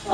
The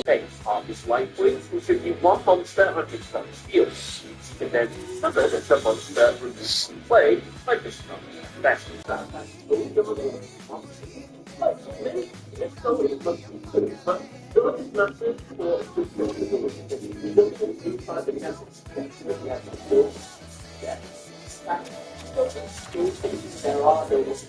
base of this light points will show you one monster on each of the field. You can then summon the monster from the play by this one. That's there are those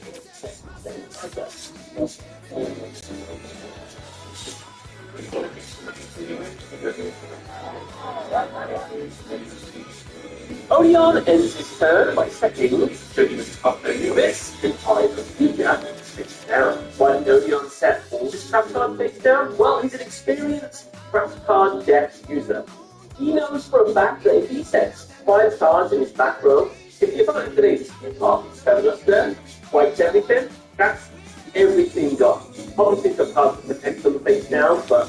Odeon ends his turn by setting Jody's up Anubis and Hive of Future face down. Why did Odeon set all his trap card face down? Well, he's an experienced trap card deck user. He knows for a fact that if he sets 5 cards in his back row, if the opponent activates his card, 7 up there, wipes everything, that's everything gone. Obviously, the card can protect them face down, but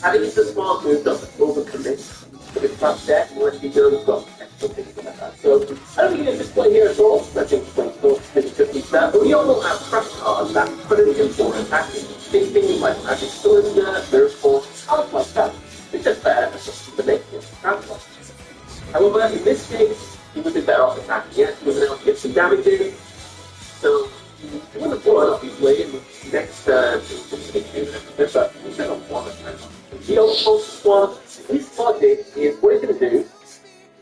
I think it's a smart move not to overcommit to the trap deck unless he knows got extra things like that. So, I don't think there's display here at all. I think it's 24, 50 that. But we all will have trap cards that put in for attacking. Big things like Magic Cylinder, Miracle, cards like that. It's just better to make it trap cards. However, in this case, he would be better off attacking it. He was able to get some damage in. So, he wouldn't have blown up his way in the next but instead of one attack. The old squad, his logic is what he's going to do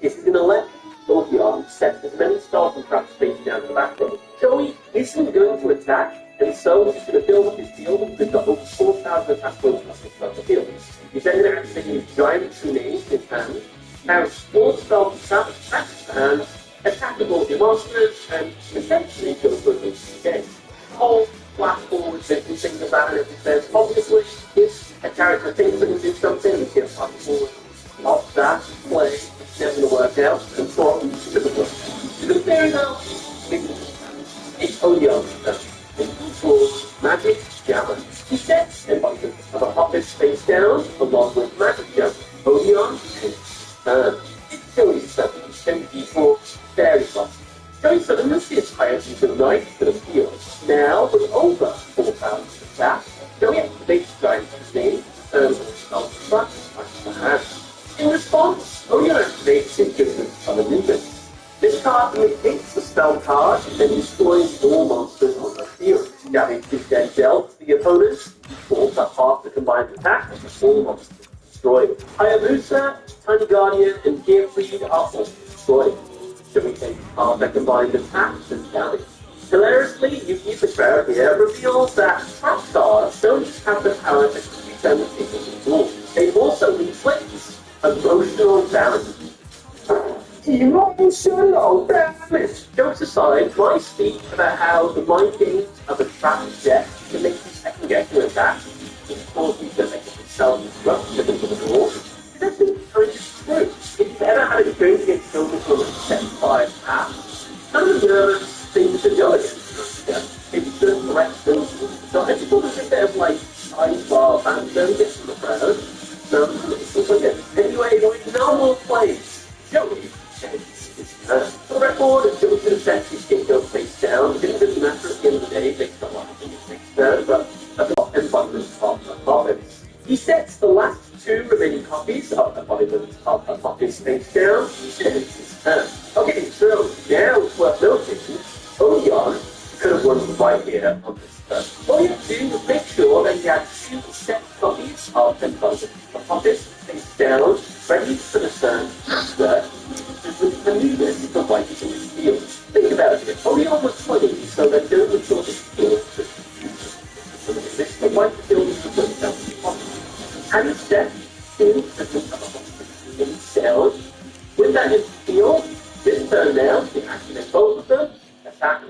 is he's going to let Odeon set as many stars and traps face down in the back row. Joey isn't going to attack, and so he's going to build up his field with the over 4,000 attack points across the field. He's then going to activate his giant tsunami in his hand, have 4 stars and traps, and attackable monsters, and essentially go for a game. Whole flat forward things about it, it says, obviously, if a character thinks they can do something, you get flat forward off that play, it's never going to work out, and so on, to the book. To be fair enough, it's Odeon. It's called Magic Jammer. He sets a button of a puppet face down, along with Magic Jammer. Odeon, it's Joey's 7, people, very fast. Joey suddenly is higher than the knight to the field. Now, with over 4,000 attack, Joey activates Giant's name, and spell track the hand. In response, Odeon activates his Judgment of Anubis. This card negates the spell card and destroys all monsters on the field. Damage is then dealt to the opponent, falls at half the combined attack, and all monsters destroyed. Hayabusa, Tiny Guardian, and Gearfried are all destroyed. Joey takes half the combined attack and damage. Hilariously, Yuki's Bear here reveals that trap cards don't just have the power to return the people to the wall. They also inflict emotional damage. Emotional damage! Jokes aside, my speech about how the mind games of a trap deck can make you second guess your attack and cause you to make self-destruction into the wall is actually kind of true. If you ever had a experience against children from a set 5 apps, some of the nervous things to go against. It's just corrections. So I just thought it was a bit of like sidebar banter, get from the crowd. So it's like it. Anyway, with no more plays, Joey ends his turn. For the record, Joey could have set his scapegoat face down. It didn't really matter at the end of the day, based on what I think it's next turn, but a lot of abundance of the Hobbits. He sets the last 2 remaining copies of the Embodiment of the Hobbits face down. He ends his turn. Okay, so now it's worth noting, Odeon could have won right here on this turn. All you have to do was make sure that you had 2 set copies of the Embodiment of the Hobbits face down, ready for the turn after. With Anubis, the white is in his field. Think about it. Odeon was 20, so that during the sort of field, the white field is the first down to the pocket. And instead, in cells. With that in the field, this turn now, you activate both of them, attack,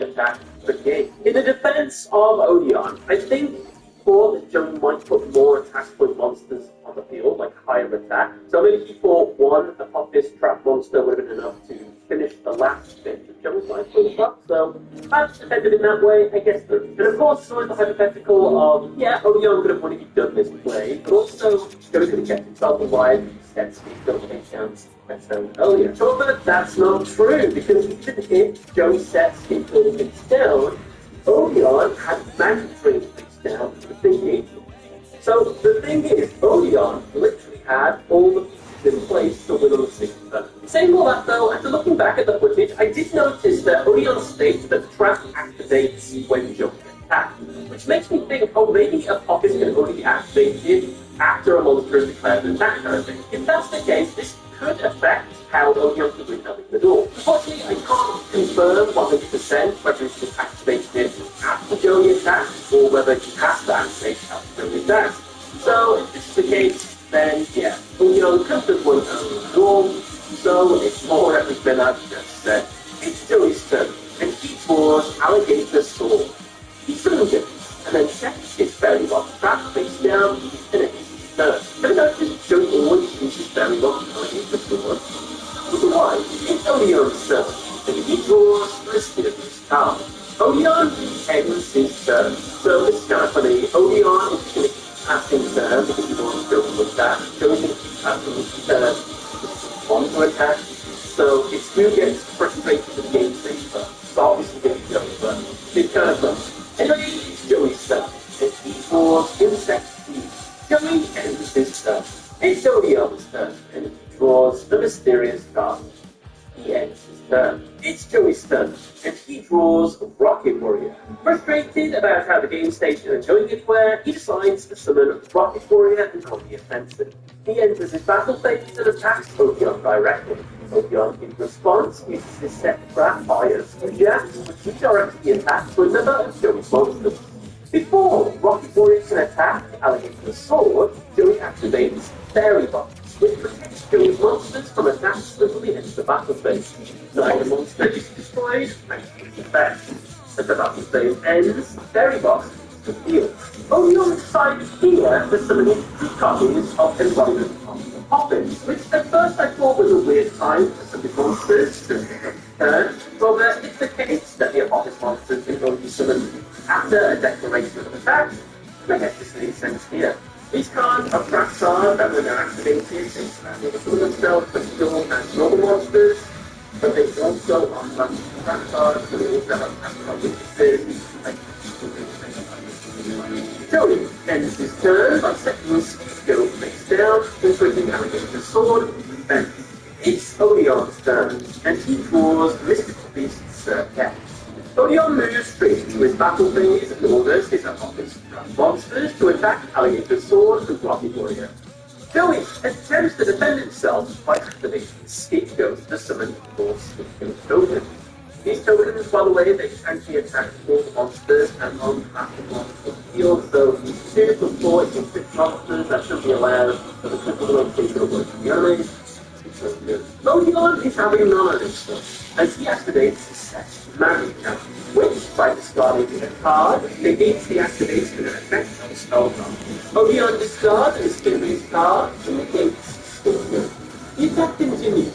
game. In the defense of Odeon, I think for that Joey might put more attack point monsters on the field, like higher attack. So maybe he thought one Apophis trap monster would have been enough to finish the last bit of Joey's life for the buck. So that's defended in that way, I guess. And of course, it's always the hypothetical of, yeah, Odeon could have won if he'd done this play, but also Joey could have kept himself alive, set speed, built a chance. Earlier. However, that's not true, because even if Joey sets his abilities down, Odeon had magic trains face down. The thing attack, which makes me think, oh, maybe a pop is going to only be activated after a monster is declared an attack kind of thing. If that's the case, this could affect how Odeon can win out the duel. Unfortunately, I can't confirm 100% whether it's been activated after Joey attacks or whether he has to activate after Joey attacks. So if this is the case, then yeah, Odeon could have won the duel. So it's more everything I've just said. It's Joey's turn, and he draws Alligator's Sword. He summons it, and then sets his fairy box trap face down, and it's his turn. Have you noticed Joey always uses fairy box to Alligator's Sword? So why? It's Odeon's turn, and he draws the mysterious card. Odeon ends his turn. So this is kind of funny. Odeon is going to keep passing turn because he wants Joey to attack. Joey's going to keep passing his turn. On to attack, so it's who gets frustrated with the game stage first. So obviously going to be Joey first. It's kind of fun. Anyway, it's Joey's turn, and he draws Insect Speed. Joey ends his turn. It's Odeon's turn, and he draws the mysterious card. He ends his turn. It's Joey's turn, and he draws Rocket Warrior. Frustrated about how the game stage isn't going anywhere, he decides to summon Rocket Warrior and on the offensive. He enters his battle phase and attacks Odeon directly. Odeon, in response, uses his set trap fires reacts, which redirects the attack to a number of Joey's monsters. Before Rocket Warrior can attack Alligator's Sword, Joey activates Fairy Box, which protects Joey's monsters from attacks until they enter the battle phase. Neither monster is destroyed, thanks to its effect. As the battle phase ends, Fairy Box is the field. Odeon decides here to summon his 2 copies of Embodiment of the Poppins, which at first I thought was a weird time for some monsters to return. Well, it's the case that the Apophis monsters can only be summoned after a declaration of attack, and I guess this makes sense here. These cards are trap cards that when they're activated, they summon themselves but still as normal monsters, but they also are trap cards, so they also have trap card weaknesses, like Joey ends his turn by setting his skill face down and switching Alligator's Sword and defense. It's Odeon's turn, and he draws Mystical Beast's Circuit. Odeon moves straight into his battle phase and orders his Apophis monsters to attack Alligator's Sword and Rocket Warrior. Joey attempts to defend himself by activating Scapegoat to summon more Scapegoat tokens. These tokens, by the way, they can be attacked for monsters and on-battle monsters on the field, so 2 to 4 instant monsters that should be allowed for the critical location of the enemies. Odeon is having none of this stuff, as he activates his set Magic Count, which, by discarding a card, negates the activation and effect of a spell card. Odeon discards his skill-based card to negate skill. The attack continues.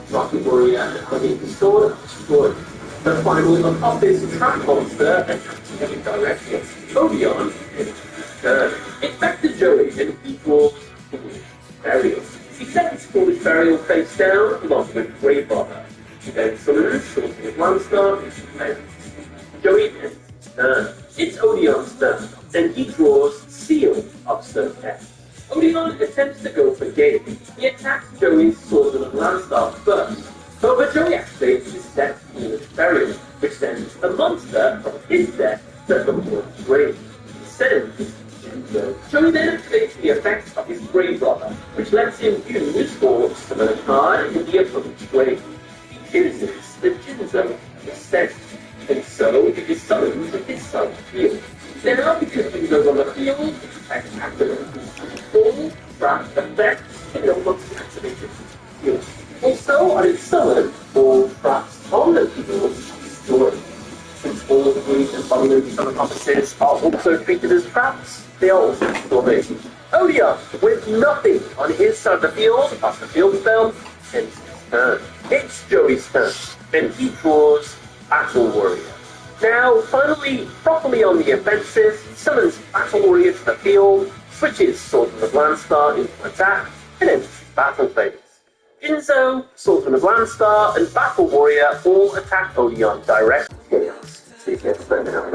Rocket Warrior and Alligator's Sword are destroyed. But finally, on top is a trap monster attacking him directly. Odeon ends his turn. It's back to Joey, and he draws Burial. He sets Foolish Burial face down, along with Grave Robber. He then summons Sorting of Landstar into defense. Joey ends his turn. It's Odeon's turn, and he draws Seal of Circuit. Odeon attempts to go for game. He attacks Joey's Sorting of Landstar first. However, Joey activates his set Foolish Burial, which sends a monster from his deck to the Lord's grave. He sends Joey then activates the effect of his Grave Robber, which lets him use or summon a card in the opponent's grave. He chooses the Jinzo instead, and so it is summoned to his side field. Now, because Jinzo's on the field, its effect activates full trap effect, and no longer activated field. Also, on its summon, all traps on the field are destroyed. Since all of the greens and bundles and opposites are also treated as traps, they are also destroyed. Odeon, with nothing on his side of the field, after the field spell, ends his turn. It's Joey's turn, and he draws Battle Warrior. Now, finally, properly on the offensive, he summons Battle Warrior to the field, switches Sultan of Landstar into attack, and ends his battle phase. Jinzo, Sultan of Landstar, and Battle Warrior all attack Odeon directly. See if he gets there now.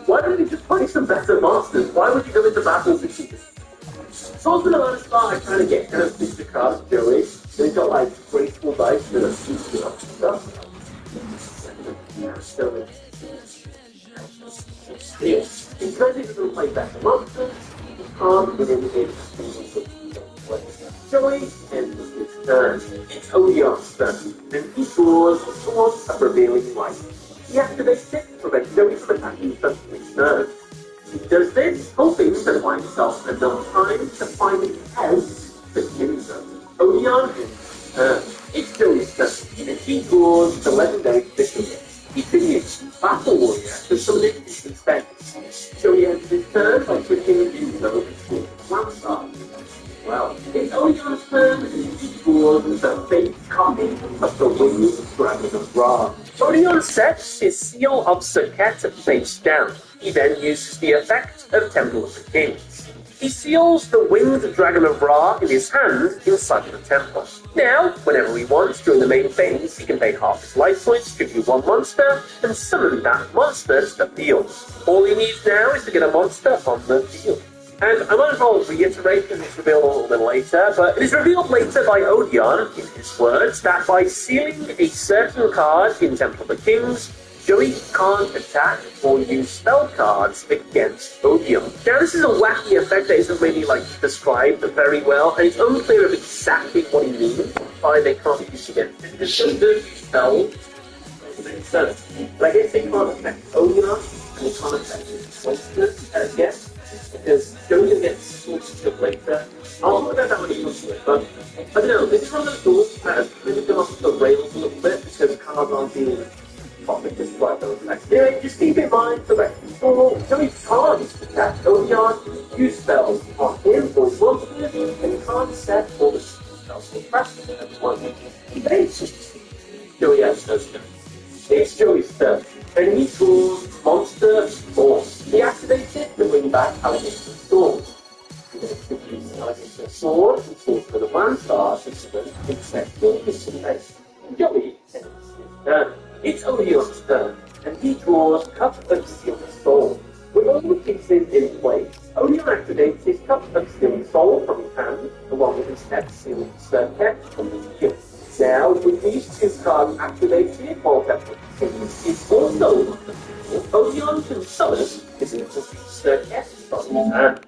Why don't you just play some better masters? Why would you go into battle to cheat? Sultan of Landstar, I kind of get kind of big the cast Joey. They've got like great device with a few stuff. Because it doesn't play better monsters, you can't win it. Joey ends his turn. It's Odion's turn, and he draws towards a revealing light. He activates it to prevent Joey from attacking Sesami's turn. He does this, hoping to buy himself enough time to find out the user. Odion ends his turn. It's Joey's turn, and he draws the legendary Fisherman. He continues Battle Warrior to summon it into defense. Joey ends his turn by switching into the Landstar. Well, it's Odion's turn, and he draws the fake copy of the Winged Dragon of Ra. Odion sets his Seal of Serket face down. He then uses the effect of Temple of the Kings. He seals the Winged Dragon of Ra in his hand inside the temple. Now, whenever he wants during the main phase, he can pay half his life points, tribute one monster, and summon that monster to the field. All he needs now is to get a monster on the field. And I might as well reiterate, because it's revealed a little bit later, but it is revealed later by Odion, in his words, that by sealing a certain card in Temple of the Kings, Joey can't attack or use spell cards against Odion. Now, this is a wacky effect that isn't really, described very well, and it's unclear of exactly what he means by they can't use against it. It's just use spells. So, but I guess they can't affect Odion, and they can't affect his monsters, yes. Because Joey gets sorted up later. I'll talk about that when he comes to it, but I don't know, this is one of those tools that has really gone off the rails a little bit because cards aren't being properly described those effects. Anyway, just keep in mind the rest of the tool. Joey can't attack Odion, use spells on him or his monsters, and he can't set all the spells for practice at once. Joey has no spells. It's Joey's turn, and he draws Monster Storm. He activates it to bring back Alligator Storm. He then introduces Alligator Sword and Sword for the Landstar to summon Insectal Disinfect. Joey ends his turn. It's Odion's turn, and he draws Cup of Sealing Soul. With all the pieces in place, Odion activates his Cup of Sealing Soul from his hand, along with his Step Sealing Circuit from his field. Now, with these two cards activated, while Temple is also on the field, Odion can summon his Infinity Circuit from his hand.